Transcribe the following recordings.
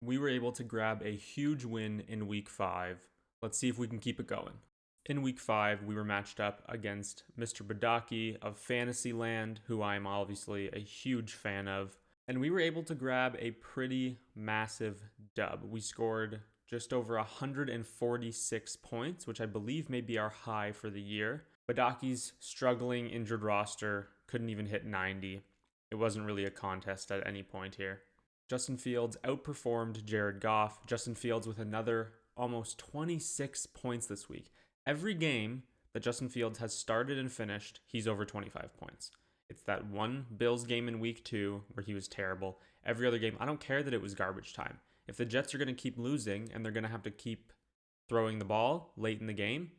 we were able to grab a huge win in week 5. Let's see if we can keep it going. In week 5, we were matched up against Mr. Badaki of Fantasyland, who I'm obviously a huge fan of, and we were able to grab a pretty massive dub. We scored just over 146 points, which I believe may be our high for the year. Badaki's struggling injured roster couldn't even hit 90. It wasn't really a contest at any point here. Justin Fields outperformed Jared Goff. Justin Fields with another almost 26 points this week. Every game that Justin Fields has started and finished, he's over 25 points. It's that one Bills game in week 2 where he was terrible. Every other game, I don't care that it was garbage time. If the Jets are going to keep losing and they're going to have to keep throwing the ball late in the game,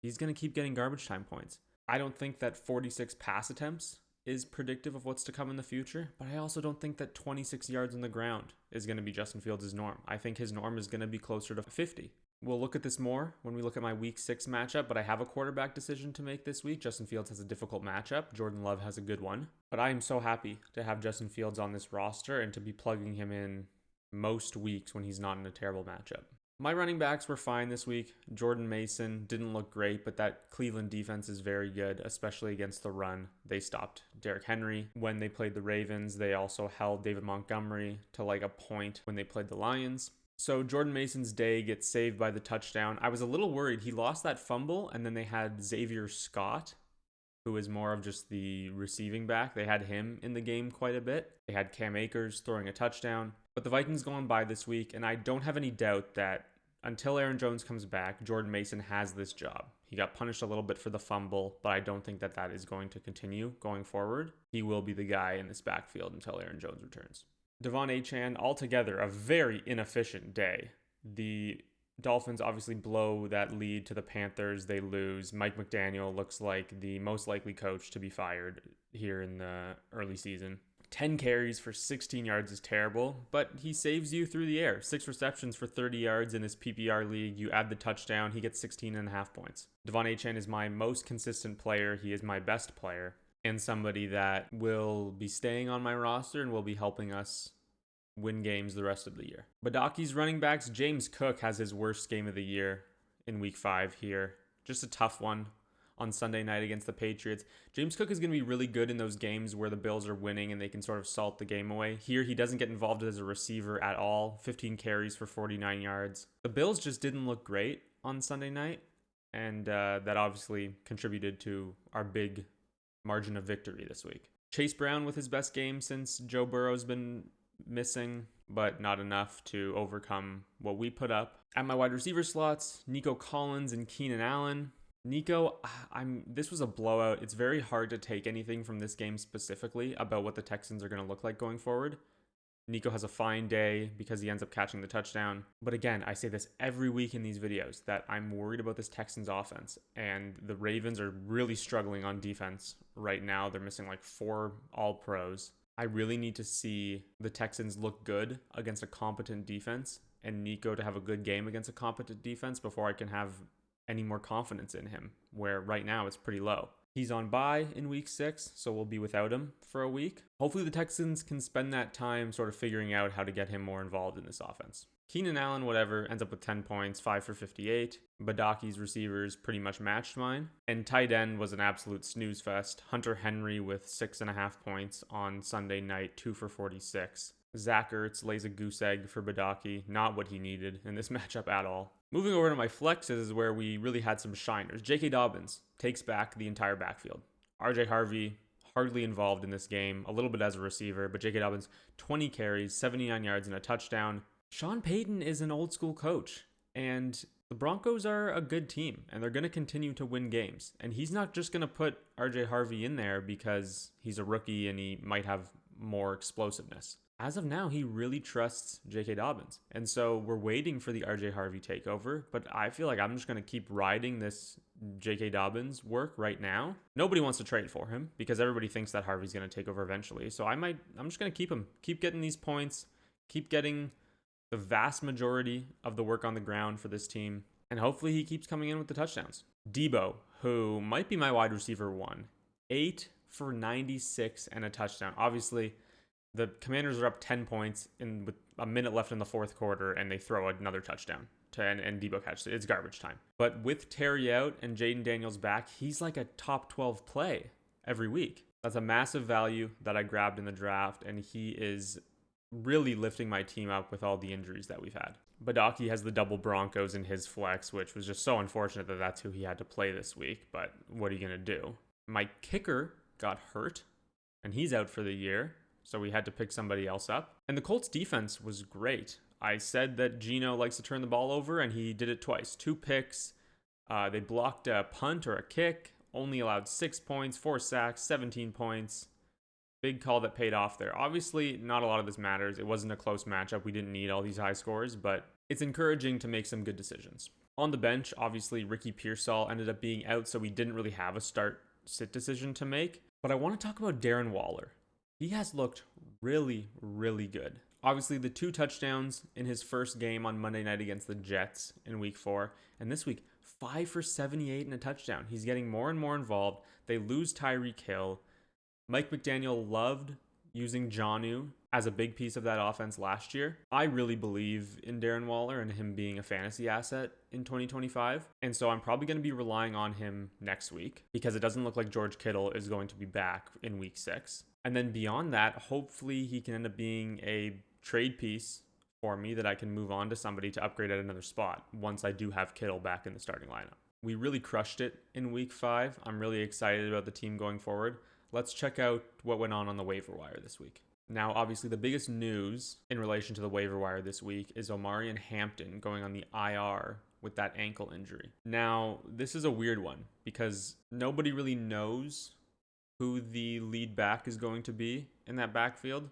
he's going to keep getting garbage time points. I don't think that 46 pass attempts is predictive of what's to come in the future, but I also don't think that 26 yards on the ground is going to be Justin Fields' norm. I think his norm is going to be closer to 50. We'll look at this more when we look at my week 6 matchup, but I have a quarterback decision to make this week. Justin Fields has a difficult matchup. Jordan Love has a good one. But I am so happy to have Justin Fields on this roster and to be plugging him in most weeks when he's not in a terrible matchup. My running backs were fine this week. Jordan Mason didn't look great, but that Cleveland defense is very good, especially against the run. They stopped Derrick Henry. When they played the Ravens, they also held David Montgomery to like a point when they played the Lions. So Jordan Mason's day gets saved by the touchdown. I was a little worried. He lost that fumble, and then they had Xavier Scott, who is more of just the receiving back. They had him in the game quite a bit. They had Cam Akers throwing a touchdown. But the Vikings go on bye this week, and I don't have any doubt that until Aaron Jones comes back, Jordan Mason has this job. He got punished a little bit for the fumble, but I don't think that that is going to continue going forward. He will be the guy in this backfield until Aaron Jones returns. Devon Achane, altogether a very inefficient day. The Dolphins obviously blow that lead to the Panthers. They lose. Mike McDaniel looks like the most likely coach to be fired here in the early season. 10 carries for 16 yards is terrible, but he saves you through the air. 6 receptions for 30 yards in this PPR league. You add the touchdown, he gets 16.5 points. Devon Achane is my most consistent player. He is my best player and somebody that will be staying on my roster and will be helping us win games the rest of the year. Badaki's running backs, James Cook has his worst game of the year in week 5 here. Just a tough one on Sunday night against the Patriots. James Cook is going to be really good in those games where the Bills are winning and they can sort of salt the game away. Here, he doesn't get involved as a receiver at all. 15 carries for 49 yards. The Bills just didn't look great on Sunday night, and that obviously contributed to our big margin of victory this week. Chase Brown with his best game since Joe Burrow's been missing, but not enough to overcome what we put up. At my wide receiver slots, Nico Collins and Keenan Allen. Nico, this was a blowout. It's very hard to take anything from this game specifically about what the Texans are going to look like going forward. Nico has a fine day because he ends up catching the touchdown. But again, I say this every week in these videos that I'm worried about this Texans offense. And the Ravens are really struggling on defense right now. They're missing like 4 All-Pros. I really need to see the Texans look good against a competent defense and Nico to have a good game against a competent defense before I can have any more confidence in him, where right now it's pretty low. He's on bye in week 6, so we'll be without him for a week. Hopefully the Texans can spend that time sort of figuring out how to get him more involved in this offense. Keenan Allen, whatever, ends up with 10 points, 5 for 58. Badaki's receivers pretty much matched mine. And tight end was an absolute snooze fest. Hunter Henry with 6.5 points on Sunday night, 2 for 46. Zach Ertz lays a goose egg for Badaki, not what he needed in this matchup at all. Moving over to my flexes is where we really had some shiners. J.K. Dobbins takes back the entire backfield. R.J. Harvey hardly involved in this game, a little bit as a receiver, but J.K. Dobbins, 20 carries, 79 yards, and a touchdown. Sean Payton is an old school coach, and the Broncos are a good team, and they're going to continue to win games. And he's not just going to put R.J. Harvey in there because he's a rookie and he might have more explosiveness. As of now, he really trusts J.K. Dobbins. And so we're waiting for the R.J. Harvey takeover, but I feel like I'm just going to keep riding this J.K. Dobbins work right now. Nobody wants to trade for him because everybody thinks that Harvey's going to take over eventually. So I'm just going to keep him, keep getting these points, keep getting the vast majority of the work on the ground for this team, and hopefully he keeps coming in with the touchdowns. Debo, who might be my wide receiver 1, 8 for 96 and a touchdown. Obviously, the Commanders are up 10 points with a minute left in the fourth quarter and they throw another touchdown and Debo catches it. It's garbage time. But with Terry out and Jaden Daniels back, he's like a top 12 play every week. That's a massive value that I grabbed in the draft, and he is really lifting my team up with all the injuries that we've had. Badaki has the double Broncos in his flex, which was just so unfortunate that that's who he had to play this week, but what are you going to do? My kicker got hurt, and he's out for the year, so we had to pick somebody else up. And the Colts defense was great. I said that Geno likes to turn the ball over, and he did it twice. 2 picks. They blocked a punt or a kick, only allowed 6 points, 4 sacks, 17 points. Big call that paid off there. Obviously, not a lot of this matters. It wasn't a close matchup. We didn't need all these high scores, but it's encouraging to make some good decisions. On the bench, obviously, Ricky Pearsall ended up being out, so we didn't really have a start-sit decision to make. But I want to talk about Darren Waller. He has looked really, really good. Obviously, the 2 touchdowns in his first game on Monday night against the Jets in week 4. And this week, 5 for 78 and a touchdown. He's getting more and more involved. They lose Tyreek Hill. Mike McDaniel loved using Jonnu as a big piece of that offense last year. I really believe in Darren Waller and him being a fantasy asset in 2025. And so I'm probably going to be relying on him next week because it doesn't look like George Kittle is going to be back in week 6. And then beyond that, hopefully he can end up being a trade piece for me that I can move on to somebody to upgrade at another spot once I do have Kittle back in the starting lineup. We really crushed it in week 5. I'm really excited about the team going forward. Let's check out what went on the waiver wire this week. Now, obviously, the biggest news in relation to the waiver wire this week is Omarion Hampton going on the IR with that ankle injury. Now, this is a weird one because nobody really knows who the lead back is going to be in that backfield.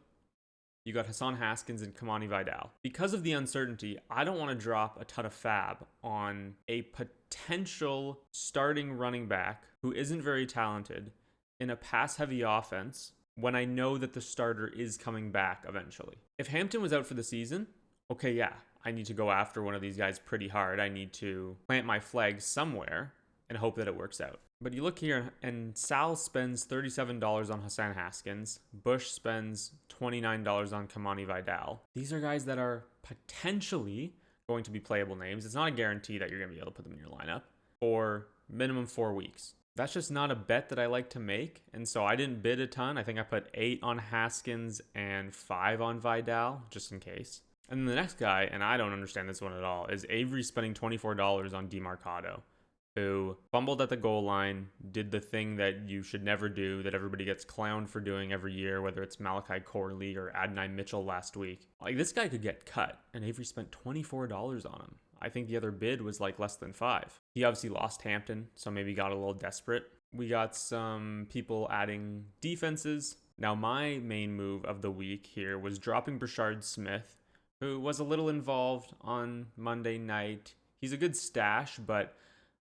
You got Hassan Haskins and Kamani Vidal. Because of the uncertainty, I don't want to drop a ton of fab on a potential starting running back who isn't very talented in a pass-heavy offense when I know that the starter is coming back eventually. If Hampton was out for the season, okay, yeah, I need to go after one of these guys pretty hard. I need to plant my flag somewhere and hope that it works out. But you look here, and Sal spends $37 on Hassan Haskins. Bush spends $29 on Kamani Vidal. These are guys that are potentially going to be playable names. It's not a guarantee that you're going to be able to put them in your lineup for minimum 4 weeks. That's just not a bet that I like to make. And so I didn't bid a ton. I think I put 8 on Haskins and 5 on Vidal, just in case. And then the next guy, and I don't understand this one at all, is Avery spending $24 on DeMarcado, who fumbled at the goal line, did the thing that you should never do, that everybody gets clowned for doing every year, whether it's Malachi Corley or Adonai Mitchell last week. Like, this guy could get cut, and Avery spent $24 on him. I think the other bid was like less than 5. He obviously lost Hampton, so maybe got a little desperate. We got some people adding defenses. Now, my main move of the week here was dropping Brashard Smith, who was a little involved on Monday night. He's a good stash, but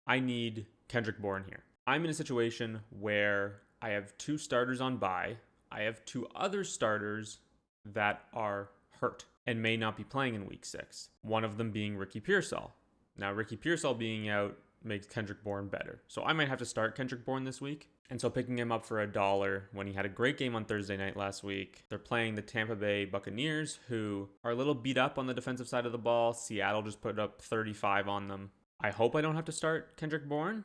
I need Kendrick Bourne here. I'm in a situation where I have 2 starters on bye. I have 2 other starters that are hurt and may not be playing in week 6. One of them being Ricky Pearsall. Now, Ricky Pearsall being out makes Kendrick Bourne better. So I might have to start Kendrick Bourne this week. And so picking him up for $1 when he had a great game on Thursday night last week. They're playing the Tampa Bay Buccaneers, who are a little beat up on the defensive side of the ball. Seattle just put up 35 on them. I hope I don't have to start Kendrick Bourne,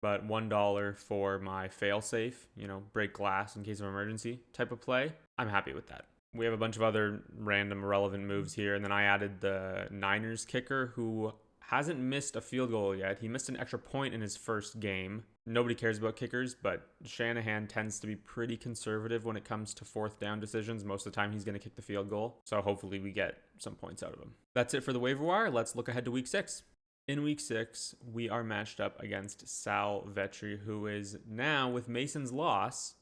but $1 for my fail-safe, break glass in case of emergency type of play, I'm happy with that. We have a bunch of other random irrelevant moves here, and then I added the Niners kicker, who hasn't missed a field goal yet. He missed an extra point in his first game. Nobody cares about kickers, but Shanahan tends to be pretty conservative when it comes to 4th down decisions. Most of the time, he's going to kick the field goal, so hopefully we get some points out of him. That's it for the waiver wire. Let's look ahead to week 6. In week 6, we are matched up against Sal Vetri, who is now, with Mason's loss,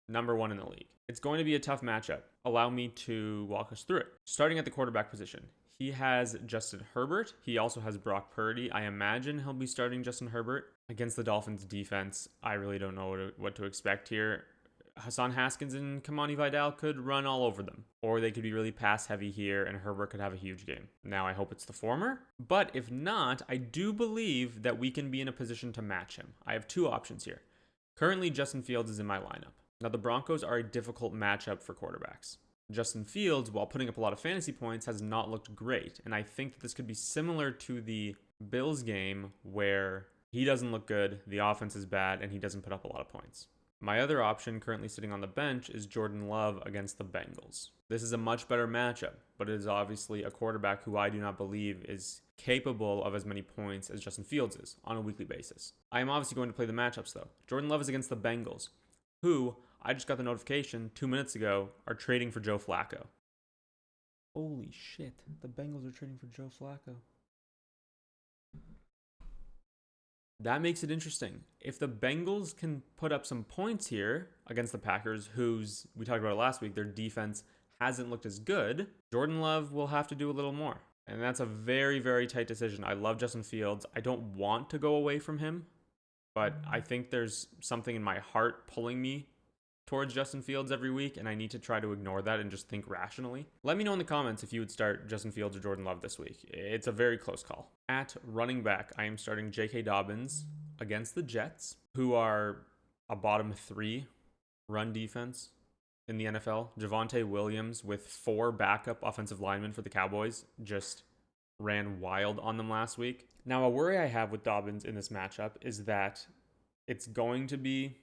number 1 in the league. It's going to be a tough matchup. Allow me to walk us through it. Starting at the quarterback position, he has Justin Herbert. He also has Brock Purdy. I imagine he'll be starting Justin Herbert. Against the Dolphins defense, I really don't know what to expect here. Hassan Haskins and Kamani Vidal could run all over them, or they could be really pass heavy here and Herbert could have a huge game. Now, I hope it's the former, but if not, I do believe that we can be in a position to match him. I have 2 options here. Currently, Justin Fields is in my lineup. Now, the Broncos are a difficult matchup for quarterbacks. Justin Fields, while putting up a lot of fantasy points, has not looked great. And I think that this could be similar to the Bills game where he doesn't look good, the offense is bad, and he doesn't put up a lot of points. My other option currently sitting on the bench is Jordan Love against the Bengals. This is a much better matchup, but it is obviously a quarterback who I do not believe is capable of as many points as Justin Fields is on a weekly basis. I am obviously going to play the matchups though. Jordan Love is against the Bengals, who I just got the notification 2 minutes ago are trading for Joe Flacco. Holy shit, the Bengals are trading for Joe Flacco. That makes it interesting. If the Bengals can put up some points here against the Packers, whose, we talked about it last week, their defense hasn't looked as good, Jordan Love will have to do a little more. And that's a very, very tight decision. I love Justin Fields. I don't want to go away from him, but I think there's something in my heart pulling me towards Justin Fields every week, and I need to try to ignore that and just think rationally. Let me know in the comments if you would start Justin Fields or Jordan Love this week. It's a very close call. At running back, I am starting J.K. Dobbins against the Jets, who are a bottom 3 run defense in the NFL. Javonte Williams, with 4 backup offensive linemen for the Cowboys, just ran wild on them last week. Now, a worry I have with Dobbins in this matchup is that it's going to be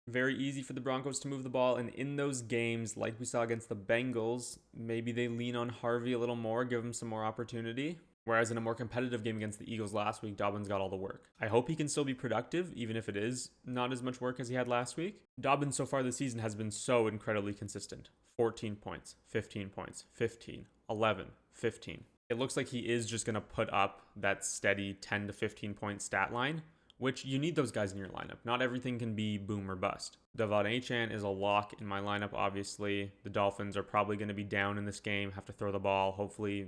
very easy for the Broncos to move the ball, and in those games, like we saw against the Bengals, maybe they lean on Harvey a little more, give him some more opportunity. Whereas in a more competitive game against the Eagles last week, Dobbins got all the work. I hope he can still be productive, even if it is not as much work as he had last week. Dobbins so far this season has been so incredibly consistent. 14 points, 15 points, 15, 11, 15. It looks like he is just going to put up that steady 10 to 15 point stat line, which you need those guys in your lineup. Not everything can be boom or bust. Devon Achane is a lock in my lineup, obviously. The Dolphins are probably going to be down in this game, have to throw the ball, hopefully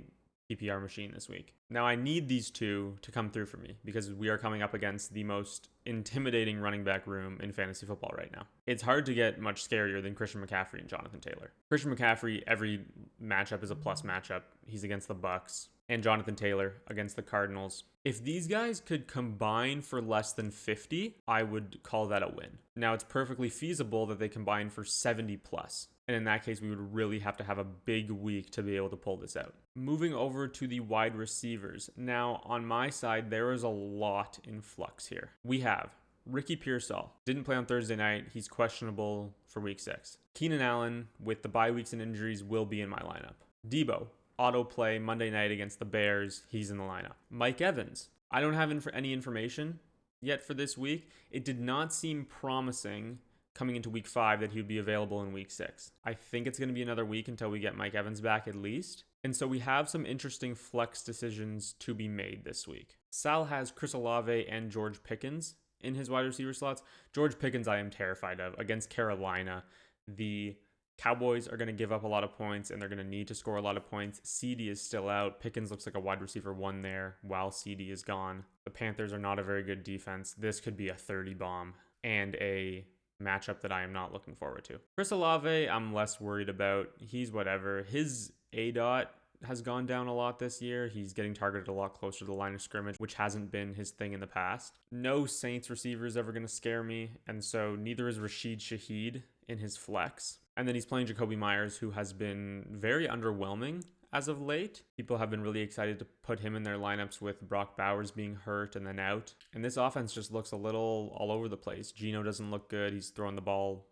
PPR machine this week. Now, I need these two to come through for me because we are coming up against the most intimidating running back room in fantasy football right now. It's hard to get much scarier than Christian McCaffrey and Jonathan Taylor. Christian McCaffrey, every matchup is a plus matchup. He's against the Bucks. And Jonathan Taylor against the Cardinals. If these guys could combine for less than 50, I would call that a win. Now, it's perfectly feasible that they combine for 70 plus. And in that case, we would really have to have a big week to be able to pull this out. Moving over to the wide receivers. Now, on my side, there is a lot in flux here. We have Ricky Pearsall. Didn't play on Thursday night. He's questionable for week 6. Keenan Allen, with the bye weeks and injuries, will be in my lineup. Debo, auto play Monday night against the Bears. He's in the lineup. Mike Evans. I don't have any information yet for this week. It did not seem promising coming into week 5 that he would be available in week 6. I think it's going to be another week until we get Mike Evans back at least. And so we have some interesting flex decisions to be made this week. Sal has Chris Olave and George Pickens in his wide receiver slots. George Pickens I am terrified of. Against Carolina, the Cowboys are going to give up a lot of points and they're going to need to score a lot of points. CD is still out. Pickens looks like a wide receiver 1 there while CD is gone. The Panthers are not a very good defense. This could be a 30 bomb and a matchup that I am not looking forward to. Chris Olave, I'm less worried about. He's whatever. His ADOT has gone down a lot this year. He's getting targeted a lot closer to the line of scrimmage, which hasn't been his thing in the past. No Saints receiver is ever going to scare me, and so neither is Rashid Shaheed in his flex. And then he's playing Jacoby Myers, who has been very underwhelming as of late. People have been really excited to put him in their lineups with Brock Bowers being hurt and then out. And this offense just looks a little all over the place. Geno doesn't look good. He's throwing the ball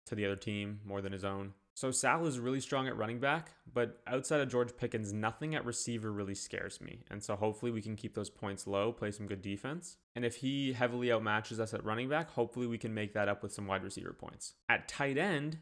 to the other team more than his own. So Sal is really strong at running back, but outside of George Pickens, nothing at receiver really scares me. And so hopefully we can keep those points low, play some good defense. And if he heavily outmatches us at running back, hopefully we can make that up with some wide receiver points. At tight end,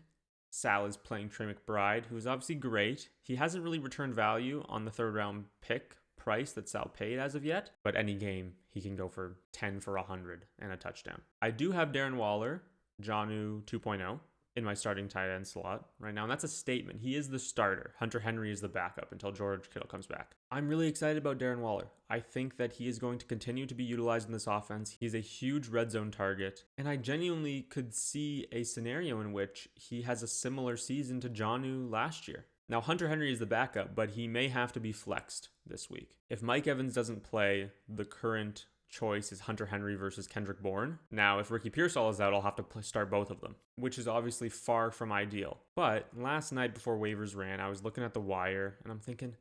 Sal is playing Trey McBride, who is obviously great. He hasn't really returned value on the 3rd round pick price that Sal paid as of yet, but any game he can go for 10 for 100 and a touchdown. I do have Darren Waller, Jonnu 2.0, in my starting tight end slot right now, and that's a statement. He is the starter. Hunter Henry is the backup until George Kittle comes back. I'm really excited about Darren Waller. I think that he is going to continue to be utilized in this offense. He's a huge red zone target, and I genuinely could see a scenario in which he has a similar season to Jonnu last year. Now, Hunter Henry is the backup, but he may have to be flexed this week. If Mike Evans doesn't play the current choice is Hunter Henry versus Kendrick Bourne. Now, if Ricky Pearsall is out, I'll have to start both of them, which is obviously far from ideal. But last night before waivers ran, I was looking at the wire and I'm thinking,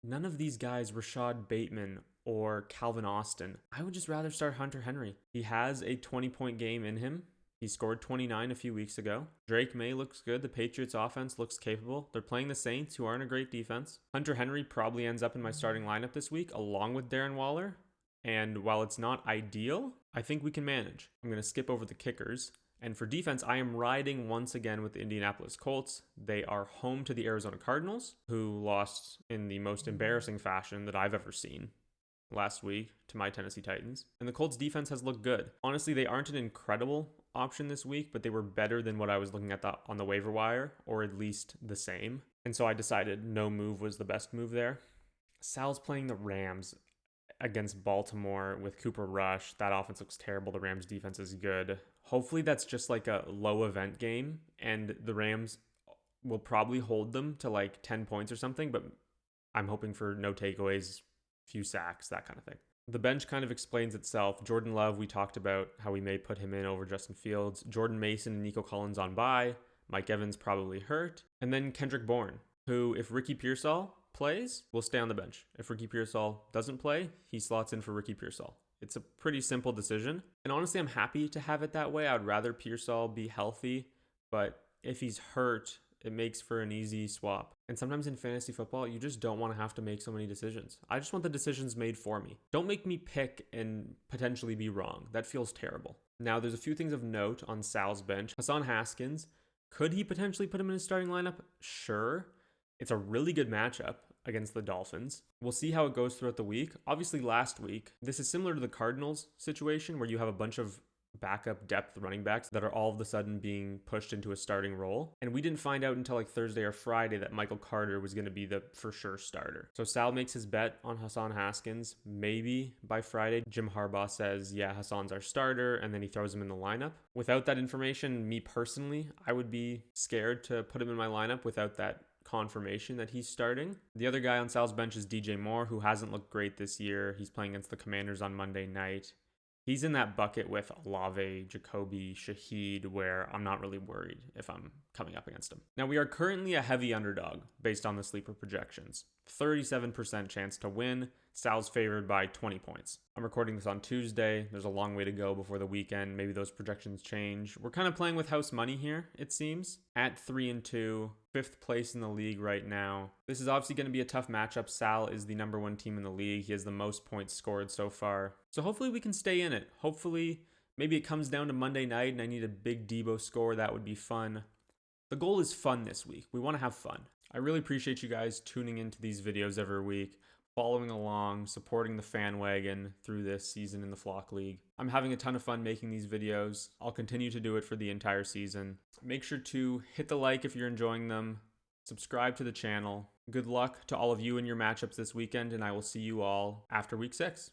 none of these guys, Rashad Bateman or Calvin Austin, I would just rather start Hunter Henry. He has a 20-point game in him. He scored 29 a few weeks ago. Drake May looks good. The Patriots offense looks capable. They're playing the Saints, who aren't a great defense. Hunter Henry probably ends up in my starting lineup this week, along with Darren Waller. And while it's not ideal, I think we can manage. I'm going to skip over the kickers. And for defense, I am riding once again with the Indianapolis Colts. They are home to the Arizona Cardinals, who lost in the most embarrassing fashion that I've ever seen last week to my Tennessee Titans. And the Colts defense has looked good. Honestly, they aren't an incredible option this week, but they were better than what I was looking at on the waiver wire, or at least the same. And so I decided no move was the best move there. Sal's playing the Rams against Baltimore with Cooper Rush. That offense looks terrible. The Rams defense is good. Hopefully that's just like a low event game and the Rams will probably hold them to like 10 points or something, but I'm hoping for no takeaways, few sacks, that kind of thing. The bench kind of explains itself. Jordan Love, we talked about how we may put him in over Justin Fields. Jordan Mason and Nico Collins on bye. Mike Evans probably hurt. And then Kendrick Bourne, who, if Ricky Pearsall plays, will stay on the bench. If Ricky Pearsall doesn't play, he slots in for Ricky Pearsall. It's a pretty simple decision. And honestly, I'm happy to have it that way. I'd rather Pearsall be healthy, but if he's hurt, it makes for an easy swap. And sometimes in fantasy football, you just don't want to have to make so many decisions. I just want the decisions made for me. Don't make me pick and potentially be wrong. That feels terrible. Now, there's a few things of note on Sal's bench. Hassan Haskins, could he potentially put him in his starting lineup? Sure. It's a really good matchup against the Dolphins. We'll see how it goes throughout the week. Obviously, last week, this is similar to the Cardinals situation where you have a bunch of backup depth running backs that are all of a sudden being pushed into a starting role. And we didn't find out until like Thursday or Friday that Michael Carter was going to be the for sure starter. So Sal makes his bet on Hassan Haskins. Maybe by Friday, Jim Harbaugh says, yeah, Hassan's our starter, and then he throws him in the lineup. Without that information, me personally, I would be scared to put him in my lineup without that confirmation that he's starting. The other guy on Sal's bench is DJ Moore, who hasn't looked great this year. He's playing against the Commanders on Monday night. He's in that bucket with Olave, Jacoby, Shaheed, where I'm not really worried if I'm coming up against him. Now, we are currently a heavy underdog based on the sleeper projections. 37% chance to win. Sal's favored by 20 points. I'm recording this on Tuesday. There's a long way to go before the weekend. Maybe those projections change. We're kind of playing with house money here, it seems. At 3-2, 5th place in the league right now. This is obviously going to be a tough matchup. Sal is the number 1 team in the league. He has the most points scored so far. So hopefully we can stay in it. Hopefully maybe it comes down to Monday night and I need a big Debo score. That would be fun. The goal is fun this week. We want to have fun. I really appreciate you guys tuning into these videos every week, following along, supporting the fan wagon through this season in the Flock League. I'm having a ton of fun making these videos. I'll continue to do it for the entire season. Make sure to hit the like if you're enjoying them. Subscribe to the channel. Good luck to all of you in your matchups this weekend, and I will see you all after week 6.